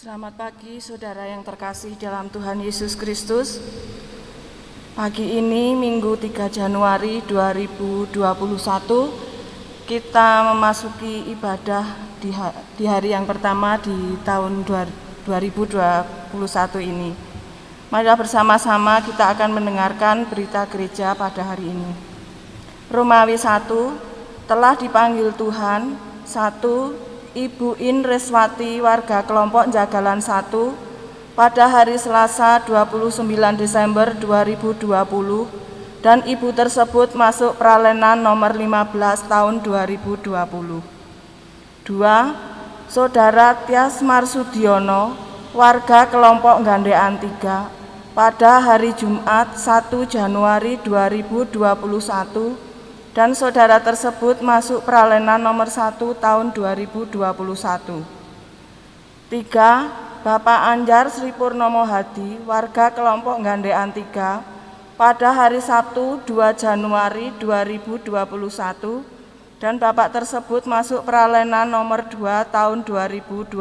Selamat pagi saudara yang terkasih dalam Tuhan Yesus Kristus. Pagi ini Minggu 3 Januari 2021 kita memasuki ibadah di hari yang pertama di tahun 2021 ini. Marilah bersama-sama kita akan mendengarkan berita gereja pada hari ini. Romawi 1, telah dipanggil Tuhan. 1, Ibu In Reswati warga kelompok Jagalan 1 pada hari Selasa 29 Desember 2020 dan ibu tersebut masuk peralenan nomor 15 tahun 2020. 2. Saudara Tias Marsudiono warga kelompok Gandean 3 pada hari Jumat 1 Januari 2021 dan saudara tersebut masuk peralenan nomor 1 tahun 2021. 3. Bapak Anjar Sri Purnomo Hadi, warga kelompok Gandean 3, pada hari Sabtu 2 Januari 2021, dan Bapak tersebut masuk peralenan nomor 2 tahun 2021.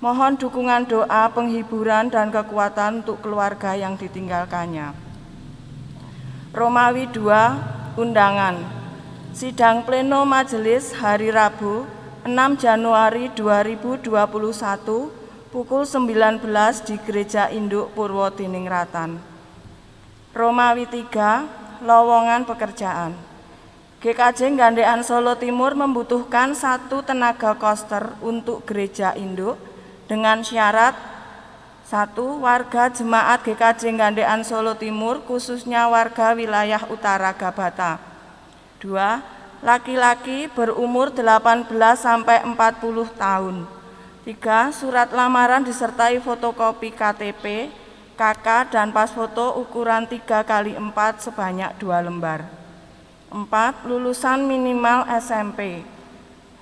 Mohon dukungan doa, penghiburan, dan kekuatan untuk keluarga yang ditinggalkannya. Romawi 2, Undangan. Sidang pleno majelis hari Rabu 6 Januari 2021 pukul 19 di Gereja Induk Purwodiningrat. Romawi 3, Lowongan pekerjaan. GKJ Gandean Solo Timur membutuhkan 1 tenaga koster untuk Gereja Induk dengan syarat 1. Warga jemaat GKJ Gandean Solo Timur, khususnya warga wilayah Utara Gabata. 2. Laki-laki berumur 18-40 tahun. 3. Surat lamaran disertai fotokopi KTP, KK, dan pas foto ukuran 3x4 sebanyak 2 lembar. 4. Lulusan minimal SMP.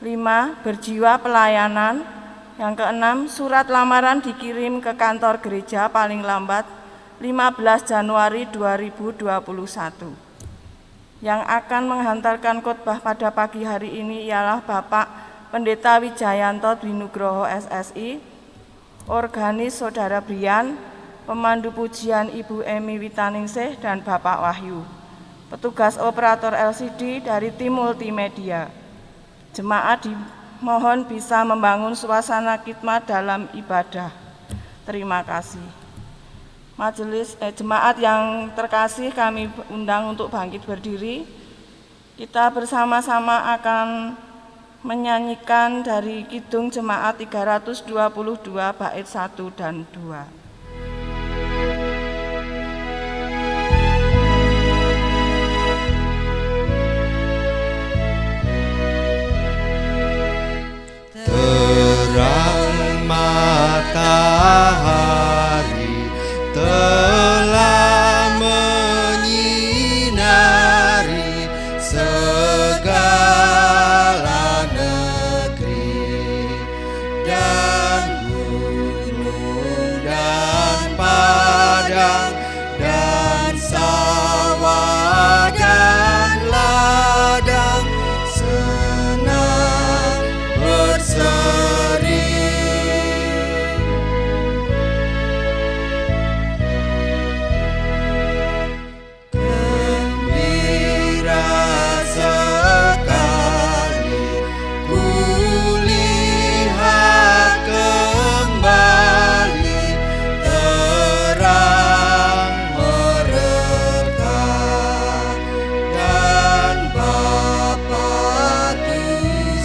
5. Berjiwa pelayanan. Yang keenam, surat lamaran dikirim ke kantor gereja paling lambat 15 Januari 2021. Yang akan menghantarkan khotbah pada pagi hari ini ialah Bapak Pendeta Wijayanto Dwinugroho SSI, organis Saudara Brian, pemandu pujian Ibu Emi Witaningsih dan Bapak Wahyu, petugas operator LCD dari tim multimedia. Jemaat mohon bisa membangun suasana khidmat dalam ibadah. Terima kasih. Jemaat yang terkasih, kami undang untuk bangkit berdiri. Kita bersama-sama akan menyanyikan dari Kidung Jemaat 322 bait 1 dan 2. Terang matahari telah menyinari segala negeri, dan gunung dan padang dan sawah dan ladang senang berseri. Gembira sekali kulihat kembali terang mereka, dan Bapa di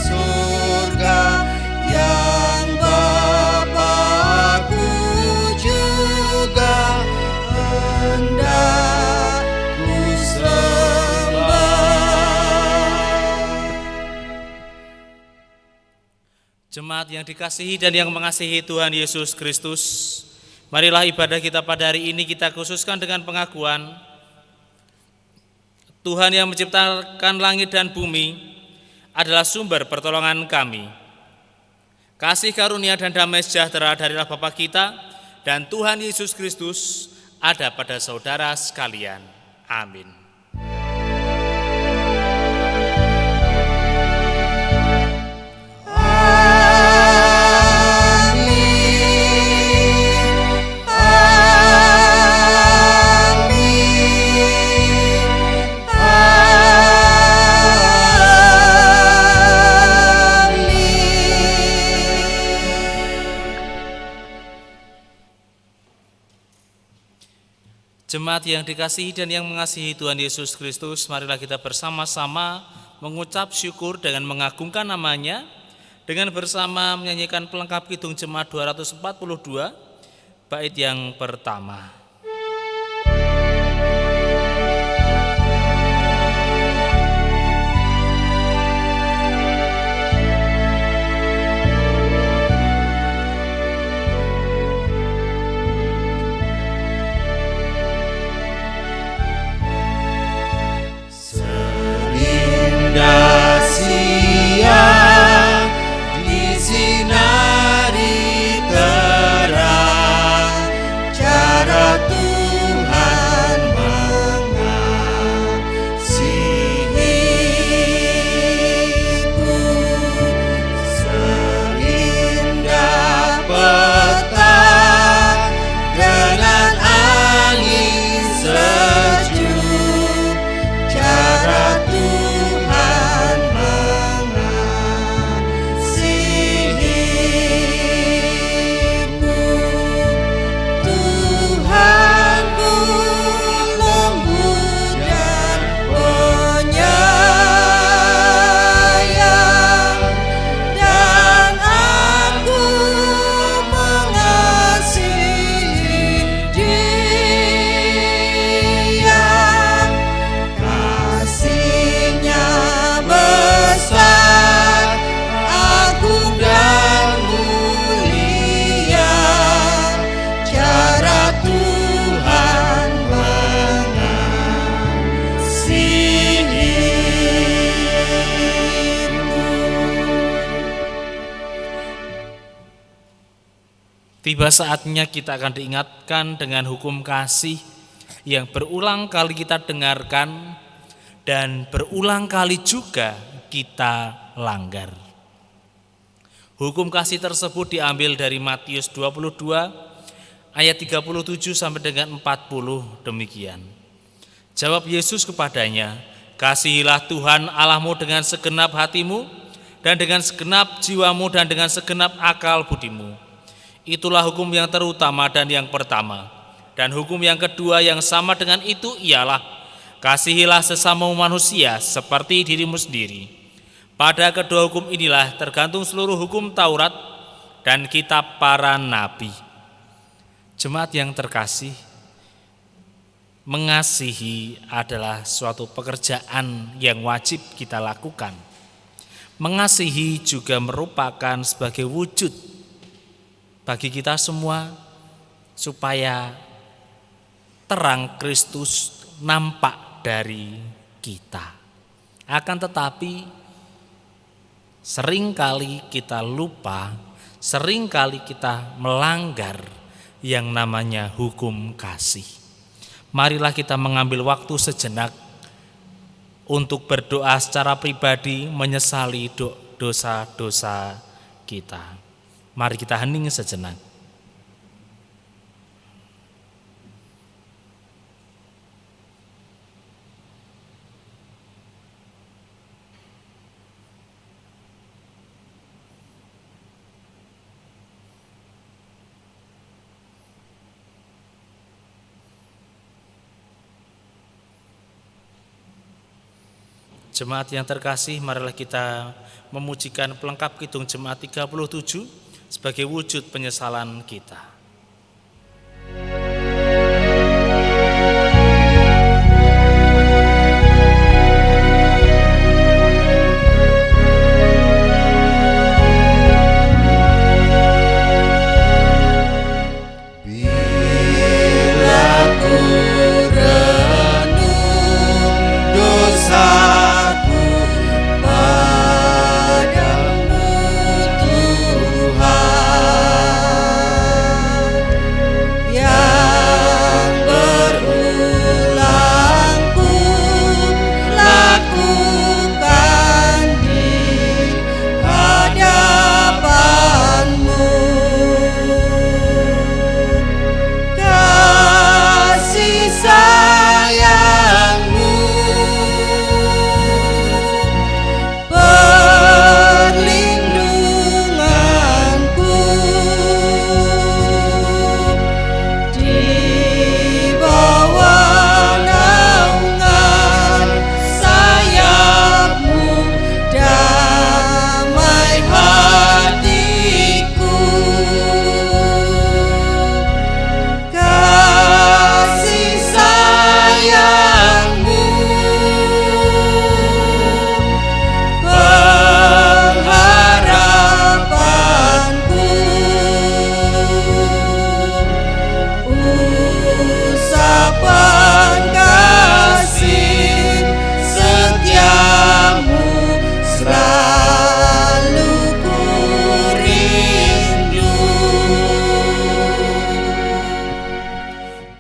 surga yang Bapakku juga hendak ku sembah. Jemaat yang dikasihi dan yang mengasihi Tuhan Yesus Kristus, marilah ibadah kita pada hari ini kita khususkan dengan pengakuan Tuhan yang menciptakan langit dan bumi adalah sumber pertolongan kami. Kasih karunia dan damai sejahtera darilah Bapa kita dan Tuhan Yesus Kristus ada pada saudara sekalian. Amin. Amin. Jemaat yang dikasihi dan yang mengasihi Tuhan Yesus Kristus, marilah kita bersama-sama mengucap syukur dengan mengagungkan namanya, dengan bersama menyanyikan pelengkap Kidung Jemaat 242, bait yang pertama. Tiba saatnya kita akan diingatkan dengan hukum kasih yang berulang kali kita dengarkan dan berulang kali juga kita langgar. Hukum kasih tersebut diambil dari Matius 22 ayat 37 sampai dengan 40 demikian. Jawab Yesus kepadanya, "Kasihilah Tuhan Allahmu dengan segenap hatimu dan dengan segenap jiwamu dan dengan segenap akal budimu. Itulah hukum yang terutama dan yang pertama. Dan hukum yang kedua yang sama dengan itu ialah, kasihilah sesamamu manusia seperti dirimu sendiri. Pada kedua hukum inilah tergantung seluruh hukum Taurat dan kitab para nabi." Jemaat yang terkasih, mengasihi adalah suatu pekerjaan yang wajib kita lakukan. Mengasihi juga merupakan sebagai wujud bagi kita semua supaya terang Kristus nampak dari kita. Akan tetapi seringkali kita lupa, seringkali kita melanggar yang namanya hukum kasih. Marilah kita mengambil waktu sejenak untuk berdoa secara pribadi menyesali dosa-dosa kita. Mari kita hening sejenak. Jemaat yang terkasih, marilah kita memujikan pelengkap Kidung Jemaat 37 sebagai wujud penyesalan kita. Padamu Tuhan,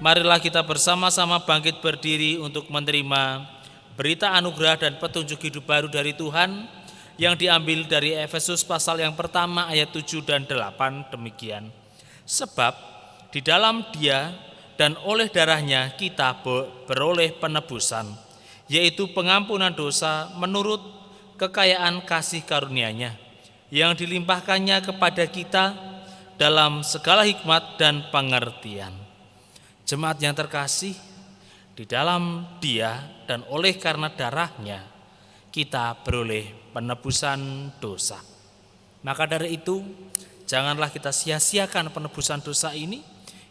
marilah kita bersama-sama bangkit berdiri untuk menerima berita anugerah dan petunjuk hidup baru dari Tuhan yang diambil dari Efesus pasal yang pertama ayat 7 dan 8 demikian. Sebab di dalam Dia dan oleh darahnya kita beroleh penebusan, yaitu pengampunan dosa menurut kekayaan kasih karunia-Nya yang dilimpahkannya kepada kita dalam segala hikmat dan pengertian. Jemaat yang terkasih, di dalam Dia dan oleh karena darahnya kita beroleh penebusan dosa. Maka dari itu, janganlah kita sia-siakan penebusan dosa ini.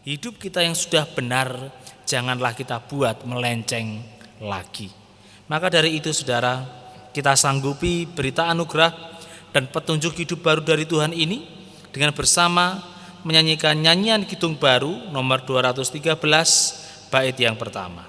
Hidup kita yang sudah benar, janganlah kita buat melenceng lagi. Maka dari itu saudara, kita sanggupi berita anugerah dan petunjuk hidup baru dari Tuhan ini dengan bersama menyanyikan nyanyian kidung baru nomor 213 bait yang pertama.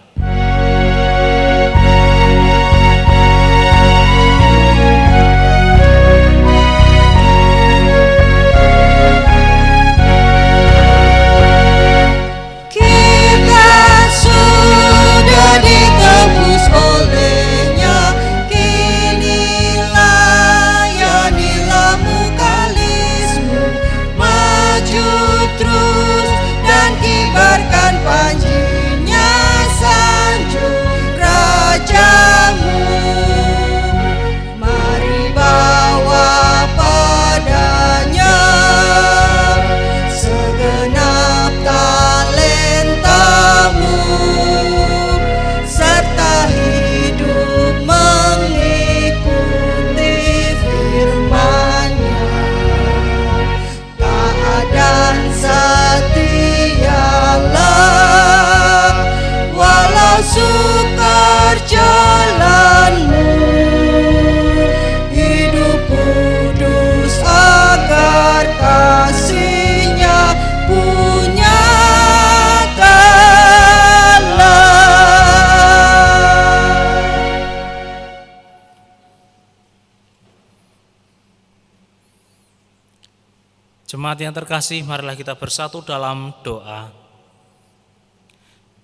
Jemaat yang terkasih, marilah kita bersatu dalam doa.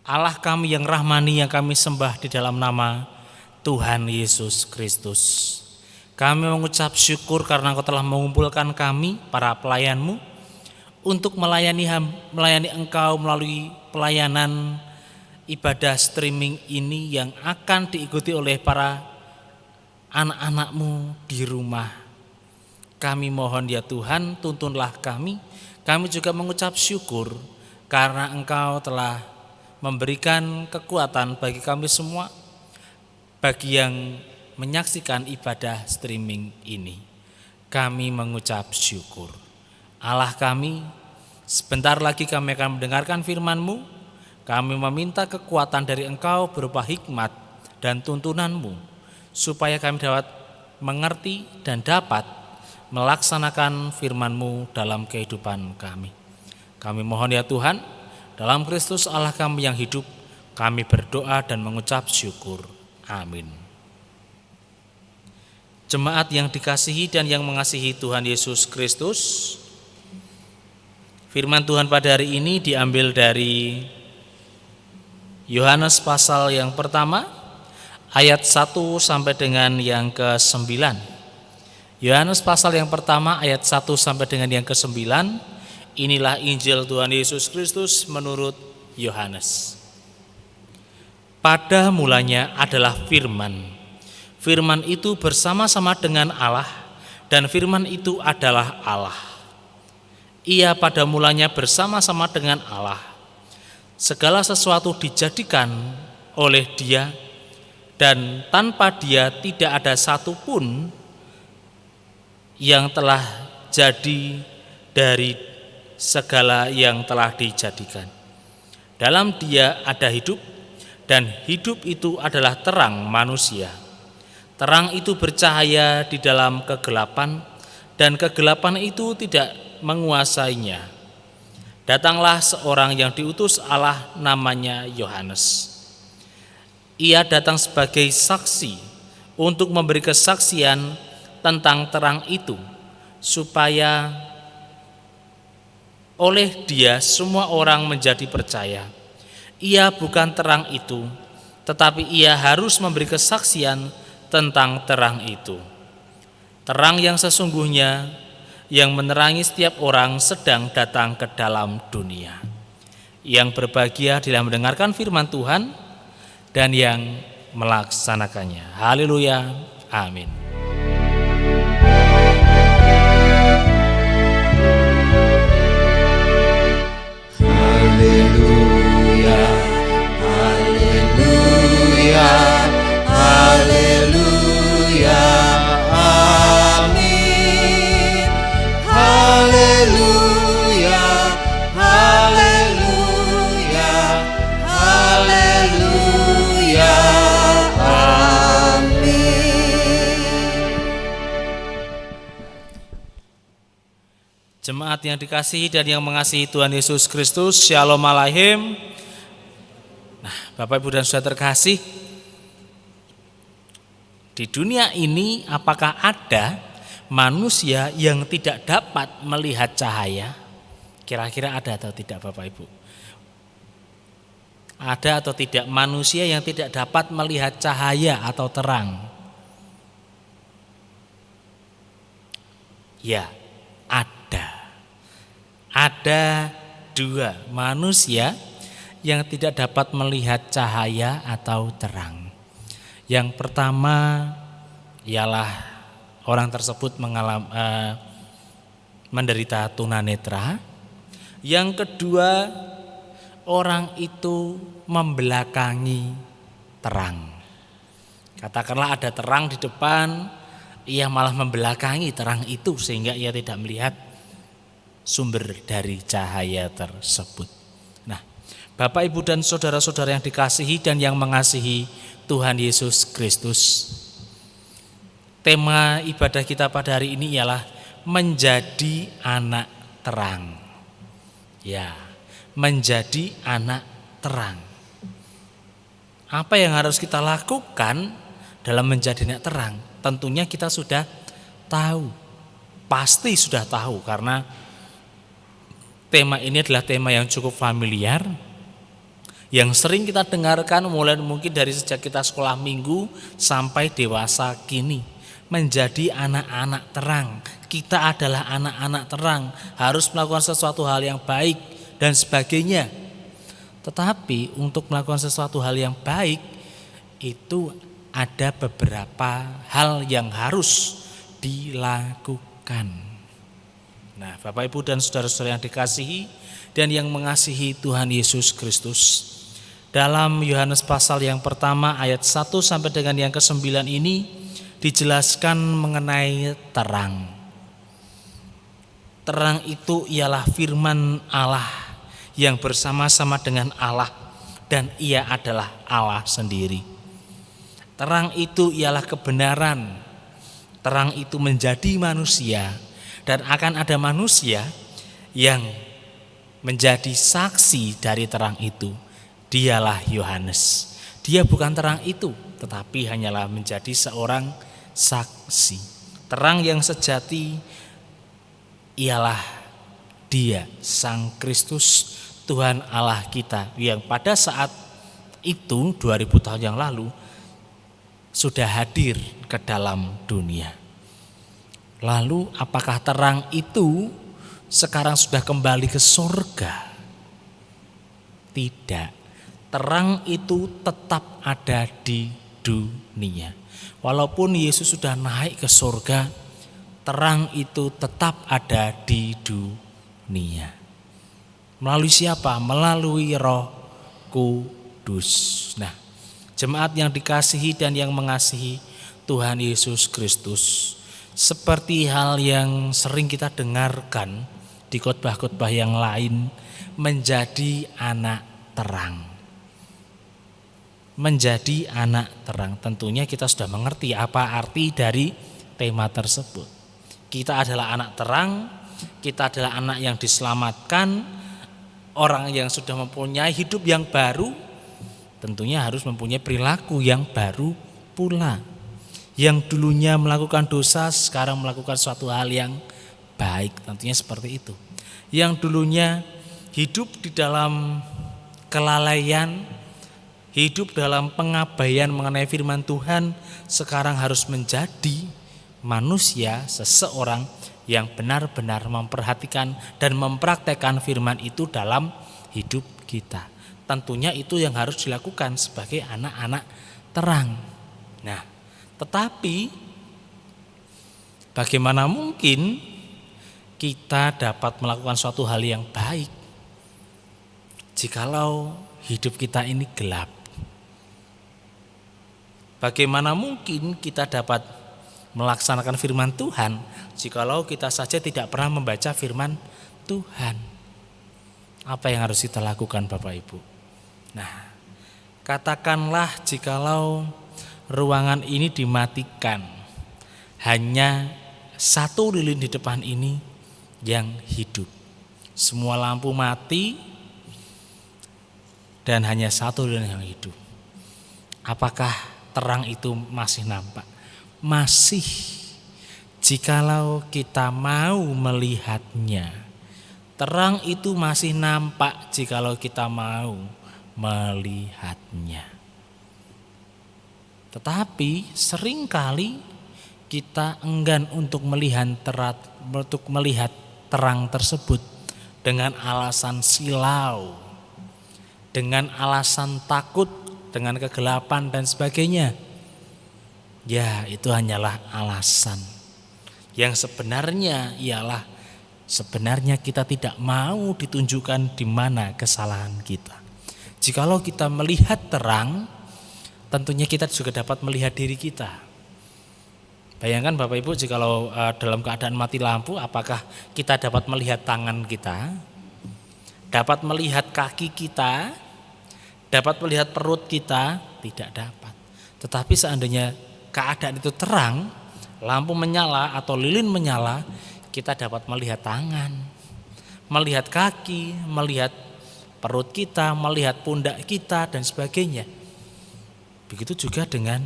Allah kami yang rahmani yang kami sembah di dalam nama Tuhan Yesus Kristus. Kami mengucap syukur karena Engkau telah mengumpulkan kami, para pelayan-Mu, untuk melayani Engkau melalui pelayanan ibadah streaming ini yang akan diikuti oleh para anak-anak-Mu di rumah. Kami mohon ya Tuhan, tuntunlah kami. Kami juga mengucap syukur karena Engkau telah memberikan kekuatan bagi kami semua, bagi yang menyaksikan ibadah streaming ini. Kami mengucap syukur. Allah kami, sebentar lagi kami akan mendengarkan firman-Mu. Kami meminta kekuatan dari Engkau berupa hikmat dan tuntunan-Mu, supaya kami dapat mengerti dan dapat melaksanakan firman-Mu dalam kehidupan kami. Kami mohon ya Tuhan, dalam Kristus Allah kami yang hidup, kami berdoa dan mengucap syukur. Amin. Jemaat yang dikasihi dan yang mengasihi Tuhan Yesus Kristus, firman Tuhan pada hari ini diambil dari Yohanes pasal yang pertama, ayat 1 sampai dengan yang ke-9. Yohanes pasal yang pertama ayat 1 sampai dengan yang ke-9. Inilah Injil Tuhan Yesus Kristus menurut Yohanes. Pada mulanya adalah firman. Firman itu bersama-sama dengan Allah, dan firman itu adalah Allah. Ia pada mulanya bersama-sama dengan Allah. Segala sesuatu dijadikan oleh Dia, dan tanpa Dia tidak ada satupun yang telah jadi dari segala yang telah dijadikan. Dalam Dia ada hidup, dan hidup itu adalah terang manusia. Terang itu bercahaya di dalam kegelapan, dan kegelapan itu tidak menguasainya. Datanglah seorang yang diutus Allah, namanya Yohanes. Ia datang sebagai saksi untuk memberi kesaksian tentang terang itu, supaya oleh Dia semua orang menjadi percaya. ia bukan terang itu, tetapi ia harus memberi kesaksian tentang terang itu. Terang yang sesungguhnya yang menerangi setiap orang sedang datang ke dalam dunia. Yang berbahagia dalam mendengarkan firman Tuhan dan yang melaksanakannya. Haleluya. Amin. Haleluya, haleluya, haleluya, amin. Haleluya, haleluya, haleluya, amin. Jemaat yang dikasihi dan yang mengasihi Tuhan Yesus Kristus, Shalom Aleichem. Nah, Bapak Ibu dan Saudara terkasih, di dunia ini apakah ada manusia yang tidak dapat melihat cahaya? Kira-kira ada atau tidak Bapak Ibu? Ada atau tidak manusia yang tidak dapat melihat cahaya atau terang? Ya, ada. Ada dua manusia yang tidak dapat melihat cahaya atau terang. Yang pertama ialah orang tersebut menderita tunanetra. Yang kedua, orang itu membelakangi terang. Katakanlah ada terang di depan, ia malah membelakangi terang itu sehingga ia tidak melihat sumber dari cahaya tersebut. Nah, Bapak, Ibu dan saudara-saudara yang dikasihi dan yang mengasihi Tuhan Yesus Kristus, tema ibadah kita pada hari ini ialah menjadi anak terang. Ya, menjadi anak terang. Apa yang harus kita lakukan dalam menjadi anak terang? Tentunya kita sudah tahu, pasti sudah tahu, karena tema ini adalah tema yang cukup familiar, yang sering kita dengarkan mulai mungkin dari sejak kita sekolah minggu sampai dewasa kini. Menjadi anak-anak terang, kita adalah anak-anak terang, harus melakukan sesuatu hal yang baik dan sebagainya. Tetapi untuk melakukan sesuatu hal yang baik itu ada beberapa hal yang harus dilakukan. Nah, Bapak, Ibu dan saudara-saudara yang dikasihi dan yang mengasihi Tuhan Yesus Kristus, dalam Yohanes pasal yang pertama ayat 1 sampai dengan yang ke-9 ini dijelaskan mengenai terang. Terang itu ialah firman Allah yang bersama-sama dengan Allah, dan ia adalah Allah sendiri. Terang itu ialah kebenaran. Terang itu menjadi manusia, dan akan ada manusia yang menjadi saksi dari terang itu. Dialah Yohanes. Dia bukan terang itu, tetapi hanyalah menjadi seorang saksi. Terang yang sejati ialah Dia, Sang Kristus, Tuhan Allah kita, yang pada saat itu 2000 tahun yang lalu sudah hadir ke dalam dunia. Lalu apakah terang itu sekarang sudah kembali ke surga? Tidak. Terang itu tetap ada di dunia. Walaupun Yesus sudah naik ke surga, terang itu tetap ada di dunia. Melalui siapa? Melalui Roh Kudus. Nah, jemaat yang dikasihi dan yang mengasihi Tuhan Yesus Kristus, seperti hal yang sering kita dengarkan di khotbah-khotbah yang lain, menjadi anak terang. Menjadi anak terang, tentunya kita sudah mengerti apa arti dari tema tersebut. Kita adalah anak terang, kita adalah anak yang diselamatkan, orang yang sudah mempunyai hidup yang baru, tentunya harus mempunyai perilaku yang baru pula. Yang dulunya melakukan dosa, sekarang melakukan suatu hal yang baik, tentunya seperti itu. Yang dulunya hidup di dalam kelalaian, hidup dalam pengabaian mengenai firman Tuhan, sekarang harus menjadi manusia, seseorang yang benar-benar memperhatikan dan mempraktekkan firman itu dalam hidup kita. Tentunya itu yang harus dilakukan sebagai anak-anak terang. Nah, tetapi bagaimana mungkin kita dapat melakukan suatu hal yang baik jikalau hidup kita ini gelap? Bagaimana mungkin kita dapat melaksanakan firman Tuhan jikalau kita saja tidak pernah membaca firman Tuhan? Apa yang harus kita lakukan, Bapak Ibu? Nah, katakanlah jikalau ruangan ini dimatikan, hanya satu lilin di depan ini yang hidup. Semua lampu mati dan hanya satu lilin yang hidup. Apakah terang itu masih nampak? Masih, jikalau kita mau melihatnya. Terang itu masih nampak jikalau kita mau melihatnya. Tetapi seringkali kita enggan untuk melihat terang tersebut dengan alasan silau, dengan alasan takut, dengan kegelapan dan sebagainya. Ya, itu hanyalah alasan. Yang sebenarnya ialah sebenarnya kita tidak mau ditunjukkan di mana kesalahan kita. Jikalau kita melihat terang, tentunya kita juga dapat melihat diri kita. Bayangkan Bapak Ibu, jikalau dalam keadaan mati lampu, apakah kita dapat melihat tangan kita, dapat melihat kaki kita, dapat melihat perut kita? Tidak dapat. Tetapi seandainya keadaan itu terang, lampu menyala atau lilin menyala, kita dapat melihat tangan, melihat kaki, melihat perut kita, melihat pundak kita dan sebagainya. Begitu juga dengan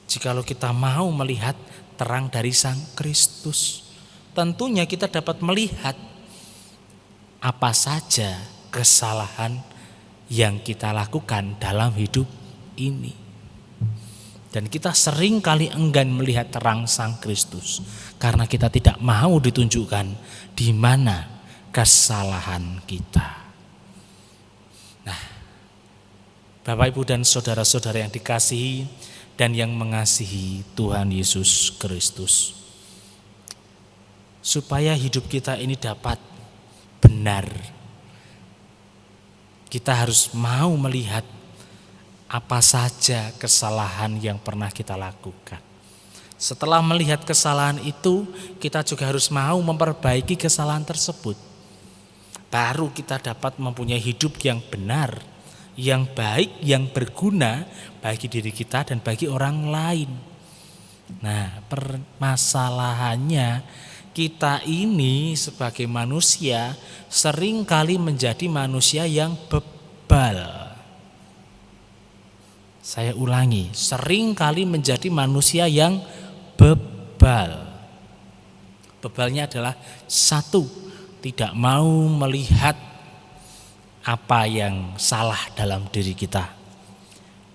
jikalau kita mau melihat terang dari Sang Kristus, tentunya kita dapat melihat apa saja kesalahan yang kita lakukan dalam hidup ini. Dan kita sering kali enggan melihat terang Sang Kristus karena kita tidak mau ditunjukkan di mana kesalahan kita. Nah, Bapak Ibu dan saudara-saudara yang dikasihi dan yang mengasihi Tuhan Yesus Kristus, supaya hidup kita ini dapat benar, kita harus mau melihat apa saja kesalahan yang pernah kita lakukan. Setelah melihat kesalahan itu, kita juga harus mau memperbaiki kesalahan tersebut. Baru kita dapat mempunyai hidup yang benar, yang baik, yang berguna bagi diri kita dan bagi orang lain. Nah, permasalahannya kita ini sebagai manusia seringkali menjadi manusia yang bebal. Saya ulangi, seringkali menjadi manusia yang bebal. Bebalnya adalah satu, tidak mau melihat apa yang salah dalam diri kita.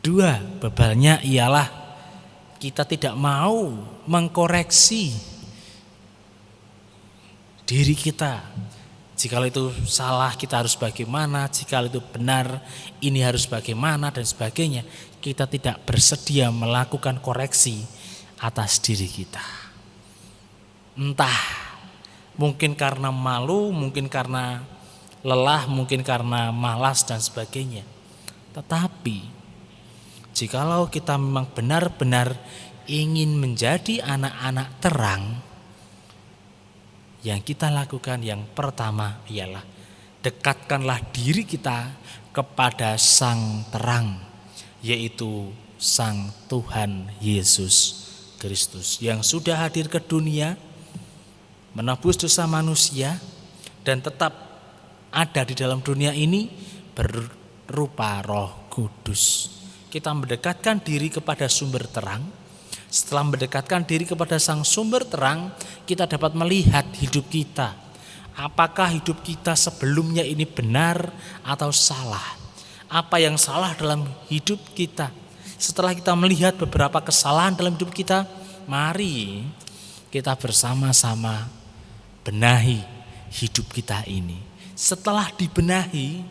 Dua, bebalnya ialah kita tidak mau mengkoreksi diri kita. Jikalau itu salah, kita harus bagaimana, jikalau itu benar, ini harus bagaimana dan sebagainya. Kita tidak bersedia melakukan koreksi atas diri kita. Entah mungkin karena malu, mungkin karena lelah, mungkin karena malas dan sebagainya. Tetapi jikalau kita memang benar-benar ingin menjadi anak-anak terang, yang kita lakukan yang pertama ialah dekatkanlah diri kita kepada Sang Terang, yaitu Sang Tuhan Yesus Kristus yang sudah hadir ke dunia, menebus dosa manusia dan tetap ada di dalam dunia ini berupa Roh Kudus. Kita mendekatkan diri kepada sumber terang. Setelah mendekatkan diri kepada Sang Sumber Terang, kita dapat melihat hidup kita. Apakah hidup kita sebelumnya ini benar atau salah? Apa yang salah dalam hidup kita? Setelah kita melihat beberapa kesalahan dalam hidup kita, mari kita bersama-sama benahi hidup kita ini. Setelah dibenahi,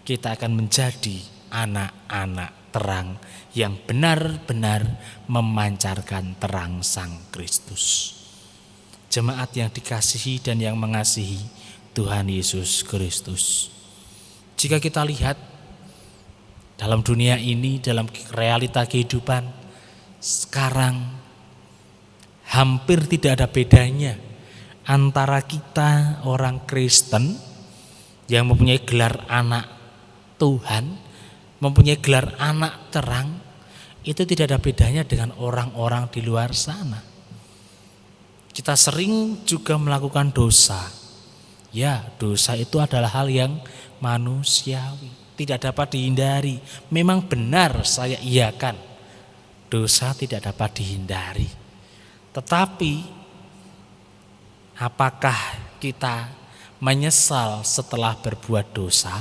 kita akan menjadi anak-anak terang yang benar-benar memancarkan terang Sang Kristus. Jemaat yang dikasihi dan yang mengasihi Tuhan Yesus Kristus. Jika kita lihat dalam dunia ini, dalam realita kehidupan sekarang, hampir tidak ada bedanya antara kita orang Kristen yang mempunyai gelar anak Tuhan, mempunyai gelar anak terang, itu tidak ada bedanya dengan orang-orang di luar sana. Kita sering juga melakukan dosa. Ya, dosa itu adalah hal yang manusiawi, tidak dapat dihindari. Memang benar saya iakan, dosa tidak dapat dihindari. Tetapi apakah kita menyesal setelah berbuat dosa?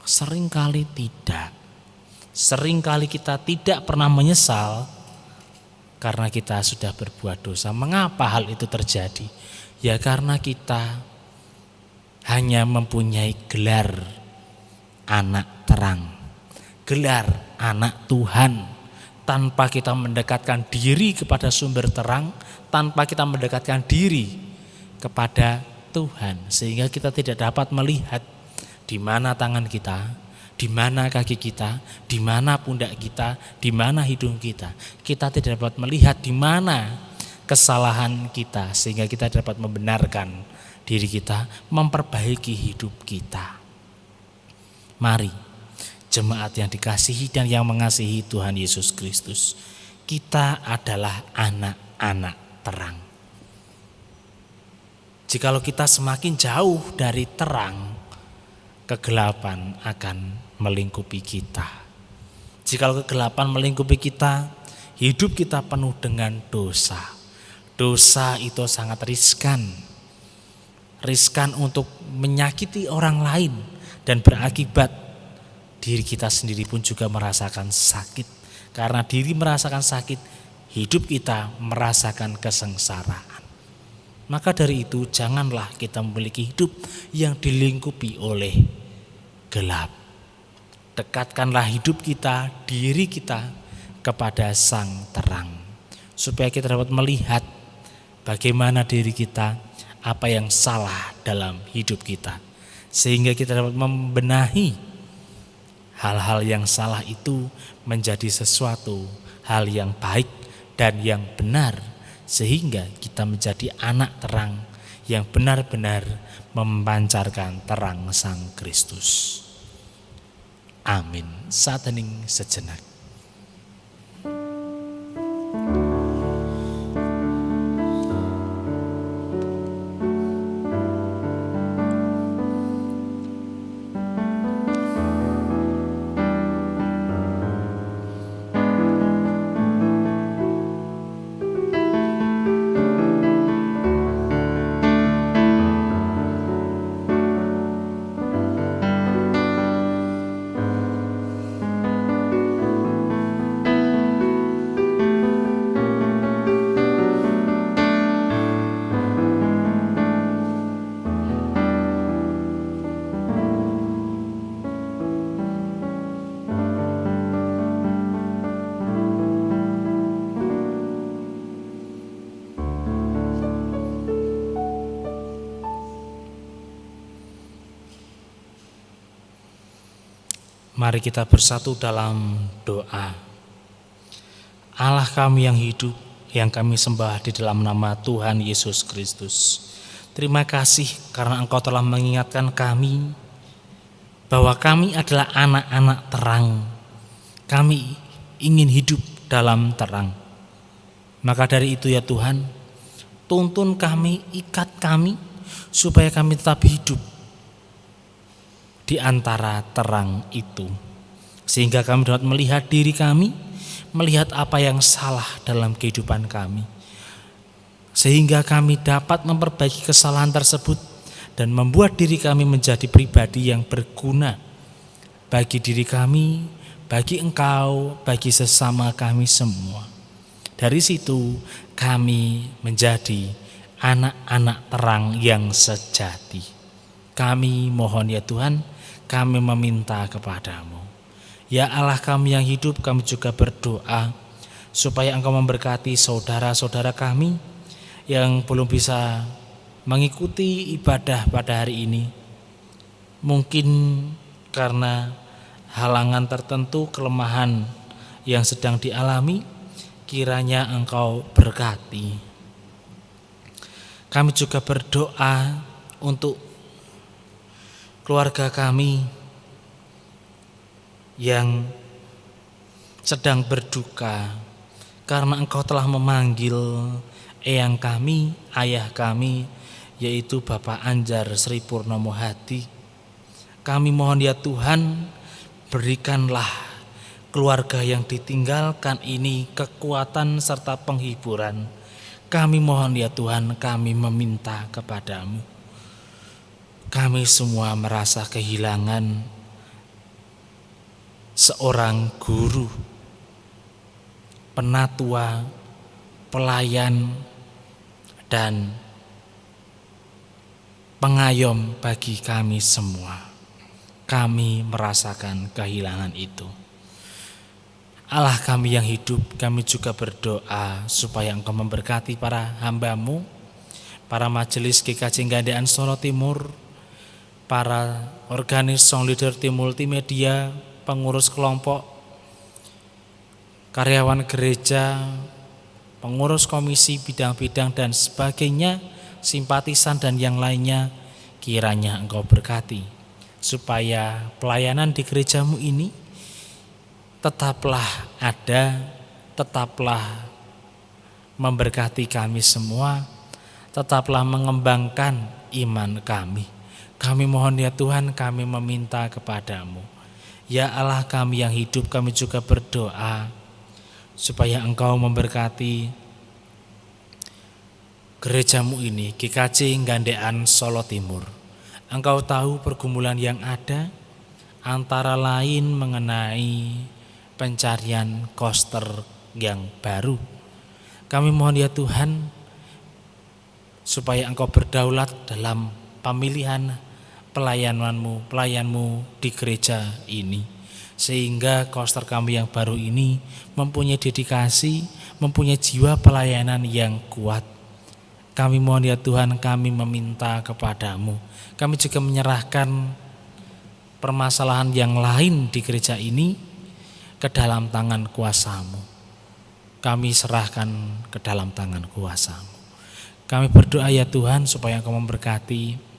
Seringkali tidak. Seringkali kita tidak pernah menyesal karena kita sudah berbuat dosa. Mengapa hal itu terjadi? Ya karena kita hanya mempunyai gelar anak terang, gelar anak Tuhan, tanpa kita mendekatkan diri kepada sumber terang, tanpa kita mendekatkan diri kepada Tuhan, sehingga kita tidak dapat melihat di mana tangan kita, di mana kaki kita, di mana pundak kita, di mana hidung kita. Kita tidak dapat melihat di mana kesalahan kita, sehingga kita dapat membenarkan diri kita, memperbaiki hidup kita. Mari jemaat yang dikasihi dan yang mengasihi Tuhan Yesus Kristus, kita adalah anak-anak terang. Jikalau kita semakin jauh dari terang, kegelapan akan melingkupi kita. Jikalau kegelapan melingkupi kita, hidup kita penuh dengan dosa. Dosa itu sangat riskan. Riskan untuk menyakiti orang lain dan berakibat diri kita sendiri pun juga merasakan sakit. Karena diri merasakan sakit, hidup kita merasakan kesengsaraan. Maka dari itu janganlah kita memiliki hidup yang dilingkupi oleh gelap. Dekatkanlah hidup kita, diri kita kepada Sang Terang, supaya kita dapat melihat bagaimana diri kita, apa yang salah dalam hidup kita, sehingga kita dapat membenahi hal-hal yang salah itu menjadi sesuatu hal yang baik dan yang benar, sehingga kita menjadi anak terang yang benar-benar memancarkan terang Sang Kristus. Amin. Saat hening sejenak. Mari kita bersatu dalam doa. Allah kami yang hidup, yang kami sembah di dalam nama Tuhan Yesus Kristus. Terima kasih karena Engkau telah mengingatkan kami bahwa kami adalah anak-anak terang. Kami ingin hidup dalam terang. Maka dari itu ya Tuhan, tuntun kami, ikat kami, supaya kami tetap hidup di antara terang itu, sehingga kami dapat melihat diri kami, melihat apa yang salah dalam kehidupan kami, sehingga kami dapat memperbaiki kesalahan tersebut dan membuat diri kami menjadi pribadi yang berguna bagi diri kami, bagi Engkau, bagi sesama kami semua. Dari situ kami menjadi anak-anak terang yang sejati. Kami mohon ya Tuhan, kami meminta kepadamu. Ya Allah kami yang hidup, kami juga berdoa supaya Engkau memberkati saudara-saudara kami yang belum bisa mengikuti ibadah pada hari ini. Mungkin karena halangan tertentu, kelemahan yang sedang dialami, kiranya Engkau berkati. Kami juga berdoa untuk keluarga kami yang sedang berduka karena Engkau telah memanggil eyang kami, ayah kami, yaitu Bapak Anjar Sri Purnomo Hadi. Kami mohon ya Tuhan, berikanlah keluarga yang ditinggalkan ini kekuatan serta penghiburan. Kami mohon ya Tuhan, kami meminta kepadamu. Kami semua merasa kehilangan seorang guru, penatua, pelayan, dan pengayom bagi kami semua. Kami merasakan kehilangan itu. Allah kami yang hidup, kami juga berdoa supaya Engkau memberkati para hamba-Mu, para majelis GKJ Gandean Solo Timur, para organis song leader tim multimedia, pengurus kelompok, karyawan gereja, pengurus komisi bidang-bidang dan sebagainya, simpatisan dan yang lainnya. Kiranya Engkau berkati supaya pelayanan di gerejamu ini tetaplah ada, tetaplah memberkati kami semua, tetaplah mengembangkan iman kami. Kami mohon ya Tuhan, kami meminta kepadamu. Ya Allah kami yang hidup, kami juga berdoa supaya Engkau memberkati gerejamu ini, GKJ Gandean Solo Timur. Engkau tahu pergumulan yang ada, antara lain mengenai pencarian koster yang baru. Kami mohon ya Tuhan, supaya Engkau berdaulat dalam pemilihan pelayanmu di gereja ini, sehingga koster kami yang baru ini mempunyai dedikasi, mempunyai jiwa pelayanan yang kuat. Kami mohon ya Tuhan, kami meminta kepadamu. Kami juga menyerahkan permasalahan yang lain di gereja ini ke dalam tangan kuasa-Mu. Kami serahkan ke dalam tangan kuasa-Mu. Kami berdoa ya Tuhan supaya Engkau memberkati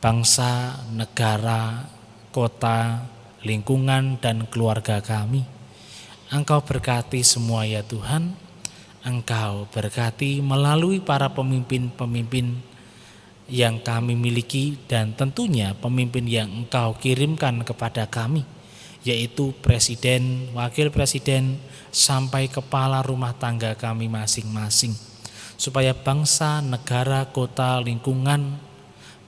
bangsa, negara, kota, lingkungan, dan keluarga kami. Engkau berkati semua ya Tuhan. Engkau berkati melalui para pemimpin-pemimpin yang kami miliki dan tentunya pemimpin yang Engkau kirimkan kepada kami, yaitu presiden, wakil presiden, sampai kepala rumah tangga kami masing-masing, supaya bangsa, negara, kota, lingkungan,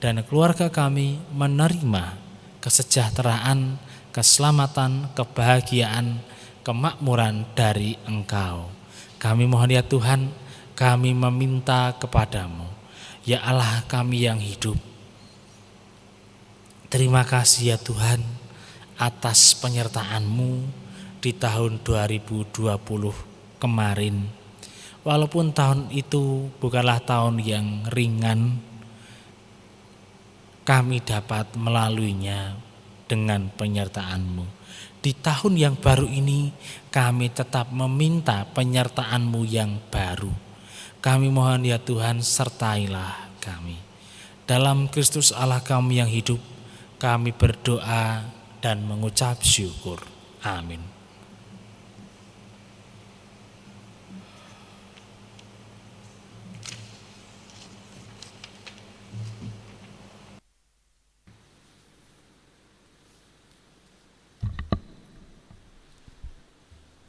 dan keluarga kami menerima kesejahteraan, keselamatan, kebahagiaan, kemakmuran dari Engkau. Kami mohon ya Tuhan, kami meminta kepadamu, ya Allah kami yang hidup. Terima kasih ya Tuhan atas penyertaan-Mu di tahun 2020 kemarin. Walaupun tahun itu bukanlah tahun yang ringan, kami dapat melaluinya dengan penyertaan-Mu. Di tahun yang baru ini kami tetap meminta penyertaan-Mu yang baru. Kami mohon ya Tuhan, sertailah kami. Dalam Kristus Allah kami yang hidup, kami berdoa dan mengucap syukur. Amin.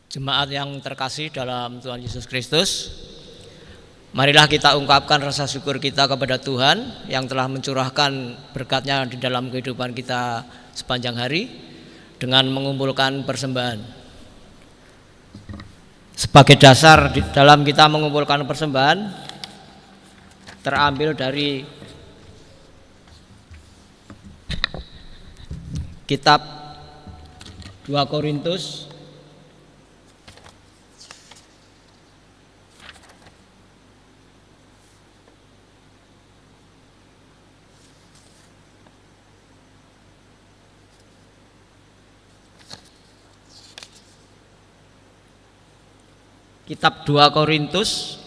Jemaat yang terkasih dalam Tuhan Yesus Kristus, Marilah kita ungkapkan rasa syukur kita kepada Tuhan yang telah mencurahkan berkat-Nya di dalam kehidupan kita sepanjang hari dengan mengumpulkan persembahan. Sebagai dasar di dalam kita mengumpulkan persembahan terambil dari kitab 2 Korintus Kitab 2 Korintus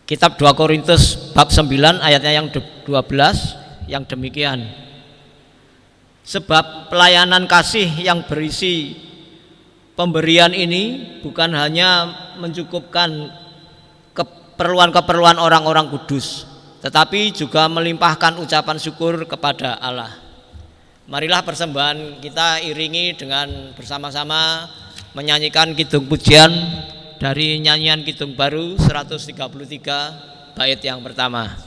Kitab 2 Korintus bab 9 ayatnya yang 12 yang demikian. Sebab pelayanan kasih yang berisi pemberian ini bukan hanya mencukupkan keperluan-keperluan orang-orang kudus, tetapi juga melimpahkan ucapan syukur kepada Allah. Marilah persembahan kita iringi dengan bersama-sama menyanyikan kidung pujian dari nyanyian Kidung Baru 133 bait yang pertama.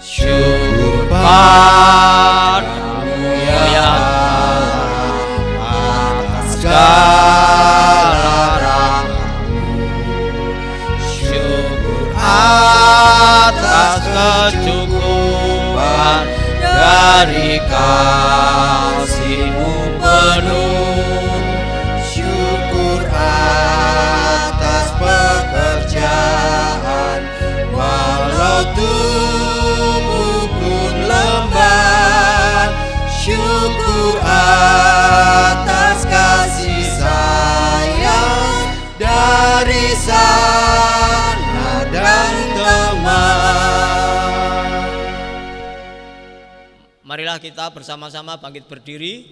Syukur padamu ya Allah atas segala atas kecukupan dari kasih-Mu penuh. Syukur atas pekerjaan walau tubuh pun lemah. Syukur atas kasih sayang dari sana dan teman. Marilah kita bersama-sama bangkit berdiri.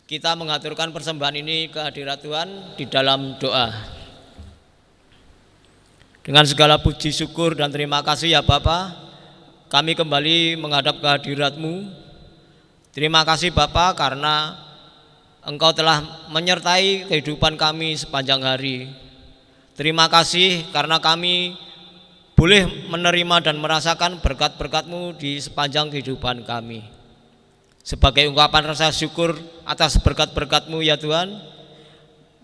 Kita mengaturkan persembahan ini ke hadirat Tuhan di dalam doa. Dengan segala puji syukur dan terima kasih ya Bapa, kami kembali menghadap ke hadirat-Mu. Terima kasih Bapa karena Engkau telah menyertai kehidupan kami sepanjang hari. Terima kasih karena kami boleh menerima dan merasakan berkat-berkat-Mu di sepanjang kehidupan kami. Sebagai ungkapan rasa syukur atas berkat-berkat-Mu ya Tuhan,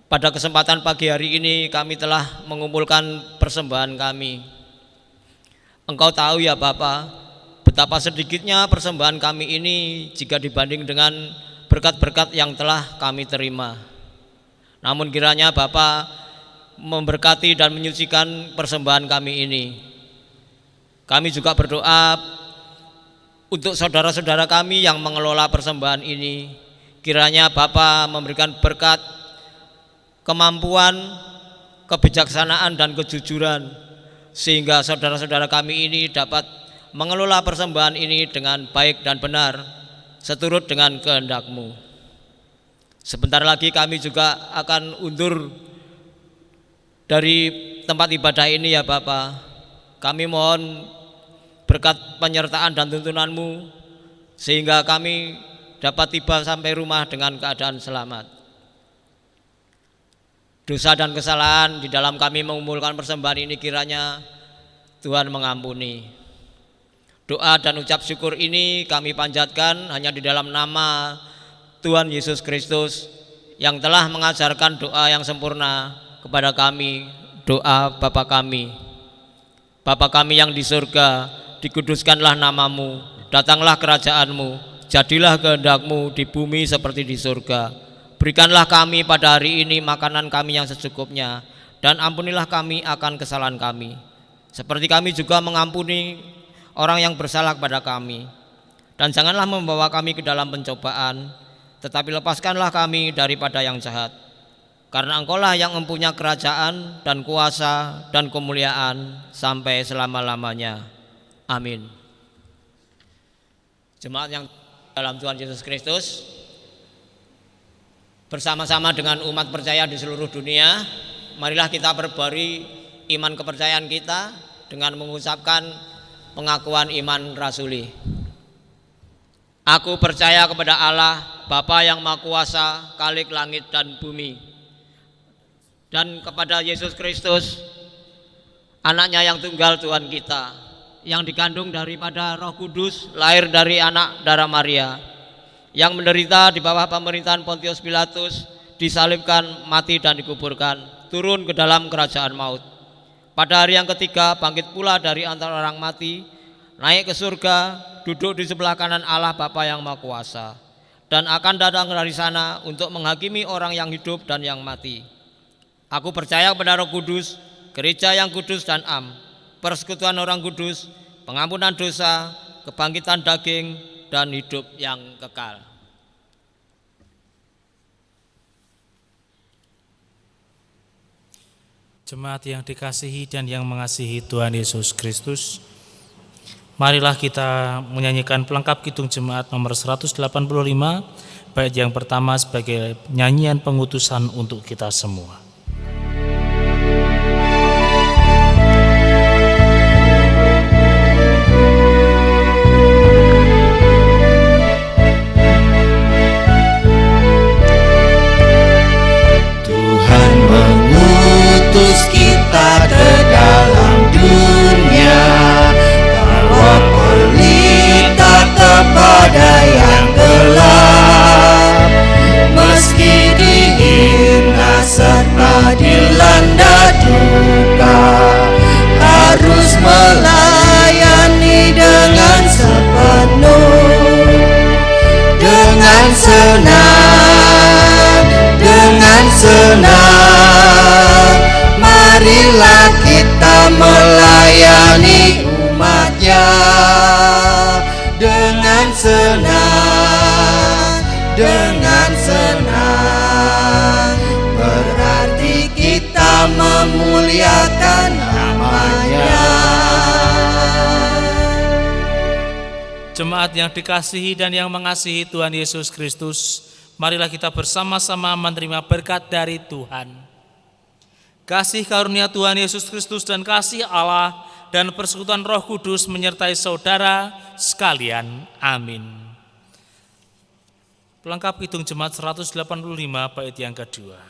pada kesempatan pagi hari ini kami telah mengumpulkan persembahan kami. Engkau tahu ya Bapa, betapa sedikitnya persembahan kami ini jika dibanding dengan berkat-berkat yang telah kami terima. Namun kiranya Bapa memberkati dan menyucikan persembahan kami ini. Kami juga berdoa untuk saudara-saudara kami yang mengelola persembahan ini. Kiranya Bapa memberikan berkat, kemampuan, kebijaksanaan dan kejujuran, sehingga saudara-saudara kami ini dapat mengelola persembahan ini dengan baik dan benar, seturut dengan kehendak-Mu. Sebentar lagi kami juga akan undur dari tempat ibadah ini ya Bapa. Kami mohon berkat penyertaan dan tuntunan-Mu sehingga kami dapat tiba sampai rumah dengan keadaan selamat. Dosa dan kesalahan di dalam kami mengumpulkan persembahan ini kiranya Tuhan mengampuni. Doa dan ucap syukur ini kami panjatkan hanya di dalam nama Tuhan Yesus Kristus yang telah mengajarkan doa yang sempurna kepada kami, doa Bapa kami. Bapa kami yang di surga, dikuduskanlah nama-Mu, datanglah kerajaan-Mu, jadilah kehendak-Mu di bumi seperti di surga. Berikanlah kami pada hari ini makanan kami yang secukupnya, dan ampunilah kami akan kesalahan kami, seperti kami juga mengampuni orang yang bersalah kepada kami. Dan janganlah membawa kami ke dalam pencobaan, tetapi lepaskanlah kami daripada yang jahat. Karena Engkaulah yang mempunyai kerajaan dan kuasa dan kemuliaan sampai selama-lamanya. Amin. Jemaat yang dalam Tuhan Yesus Kristus, bersama-sama dengan umat percaya di seluruh dunia, marilah kita perbarui iman kepercayaan kita dengan mengucapkan pengakuan iman rasuli. Aku percaya kepada Allah, Bapa yang Maha Kuasa, Khalik langit dan bumi, dan kepada Yesus Kristus, anaknya yang tunggal Tuhan kita, yang dikandung daripada Roh Kudus, lahir dari anak darah Maria, yang menderita di bawah pemerintahan Pontius Pilatus, disalibkan, mati dan dikuburkan, turun ke dalam kerajaan maut. Pada hari yang ketiga bangkit pula dari antara orang mati, naik ke surga, duduk di sebelah kanan Allah Bapa yang Maha Kuasa, dan akan datang dari sana untuk menghakimi orang yang hidup dan yang mati. Aku percaya kepada Roh Kudus, gereja yang kudus dan am, persekutuan orang kudus, pengampunan dosa, kebangkitan daging, dan hidup yang kekal. Jemaat yang dikasihi dan yang mengasihi Tuhan Yesus Kristus, marilah kita menyanyikan pelengkap kidung jemaat nomor 185, bait yang pertama sebagai nyanyian pengutusan untuk kita semua. Kita ke dalam dunia, bawa pelita kepada yang gelap, meski dihina serta dilanda duka, harus melayani dengan sepenuh, dengan senang, dengan senang. Marilah kita melayani umat-Nya dengan senang, dengan senang. Berarti kita memuliakan nama-Nya. Jemaat yang dikasihi dan yang mengasihi Tuhan Yesus Kristus, marilah kita bersama-sama menerima berkat dari Tuhan. Kasih karunia Tuhan Yesus Kristus dan kasih Allah dan persekutuan Roh Kudus menyertai saudara sekalian. Amin. Pelengkap kidung jemaat 185 bait yang kedua.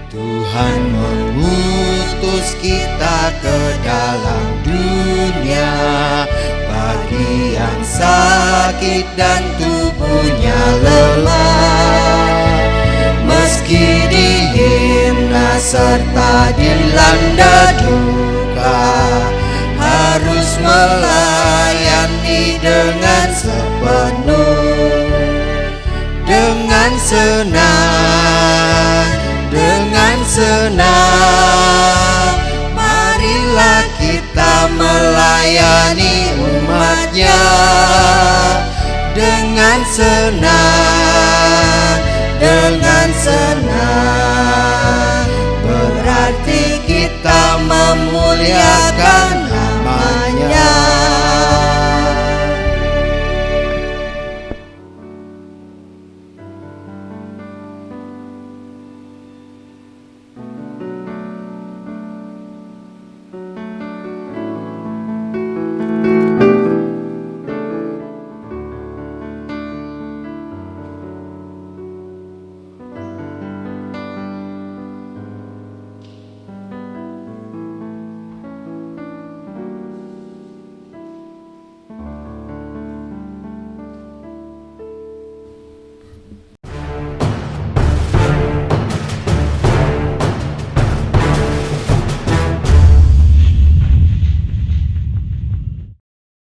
Tuhan mengutus kita ke dalam dunia, bagi yang sakit dan tubuhnya lelah, meski dihina serta dilanda duka, harus melayani dengan sepenuh, dengan senang, dengan senang. Marilah kita melayani